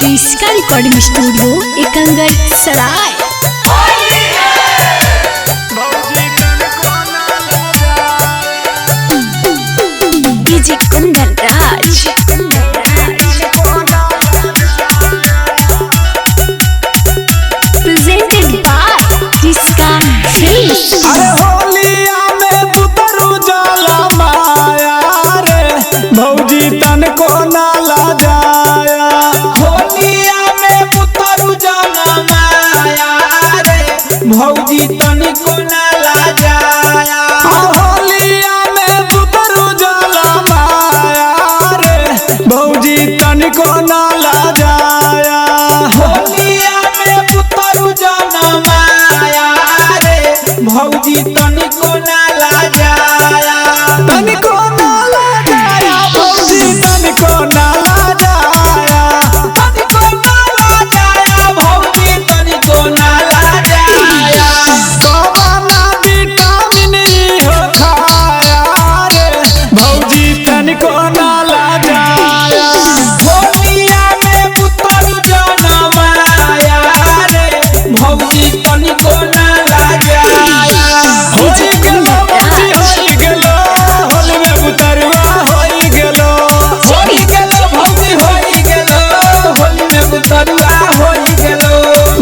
इसका recording studio Ekangar Sarai. DJ Kundan Raj presented by जिसका films. अरे होलिया में बुतरू जाला माया रे भौजी तन को नाला जाया। होलिया में बुतरू जाला माया रे भौजी तन को नाला जाया। होलिया में बुतरू जाला माया रे भौजी तन को नाला जाया। होलिया में बुतरू जाला माया रे भौजी तनिको नाला जाया। तनिको नाला जाया भौजी तनिको नाला जाया। तनिको नाला जाया भौजी तनिको नाला जाया। कबाना विटामिन हो खाया रे भौजी तनिको नाला जाया। होलिया में बुतरू जाना माया रे भौजी तनिको नाला जाया। होली गेलो भौजी होली गेलो होली में बुतरुआ होली गेलो। होली गेलो भौजी होली गेलो होली में बुतरुआ होली गेलो।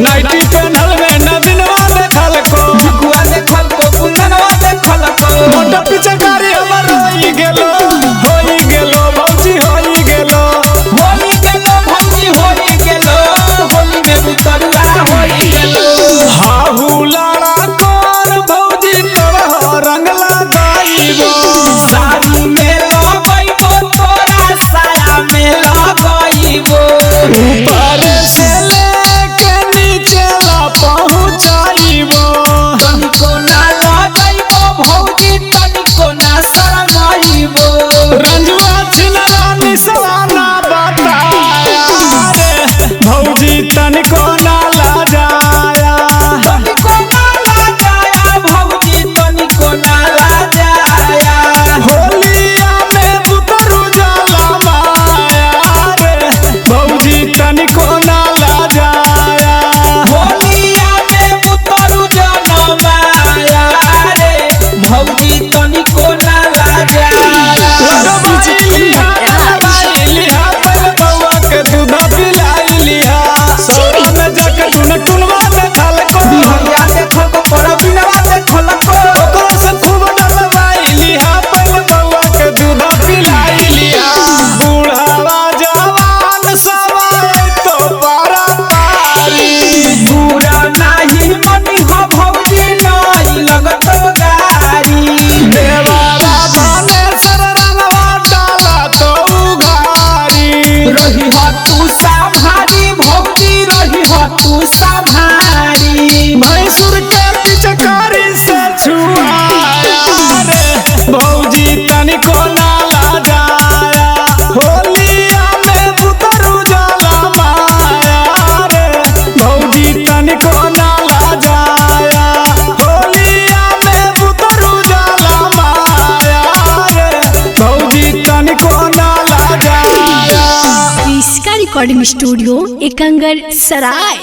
नाइटी पेनहल में नदिनवा देखल को बिकुआ देखल को कुंदनवा देखल को। मोटा पिचकारी हमर होली गेलो भौजी होली गेलो। होली गेलो भौजी होली गेलो होली में बुतरुआ होली गेलो। हाहू लाड़ा कोर भौजी तोरा रंग लगाइबो। साड़ी में लगाइबो तोरा साया में लगाइबो। ऊपर से लेके नीचे ला पहुंचाइबो। तनिको ना लगाइबो भौजी तनिको ना शरमाइबो। रंजुआ छिनरा निसवाना बताया रे भौजी तनिको नाला जाया। तनिको नाला जाया भौजी तनिको नाला जाया। होलिया में बुतरू जाला माया रे भौजी तनिको नाला जाया। होलिया में बुतरू जाला माया रे भौजी तनिको नाला जाया। लिहा पर बउआ के दूधा पिलाई लिहा। सोना में जाके टुन टुनवा देखल को बिहरिया देखल को परबिनवा देखल को। ओकरा से खूब डलवाई लिहा पर बउआ के दूधा पिलाई लिहा। बूढ़ावा जवान सवाई तो पारा पारी। बूढ़ा नाही मनी हो भौजी नहीं लगत गारी। देवारा भने सर रंगवा डाला तो उघारी। रही हो तू साभारी भौजी रही हो तू साभारी। मैसूर के पिचकारी से छुआया रे भौजी तनिको नाला जाया। होलिया में बुतरू जाला माया रे भौजी तनिको नाला जाया। होलिया में बुतरू जाला माया रे भौजी तनिको नाला जाया। इसका रिकॉर्डिंग स्टूडियो एकंगर सराय।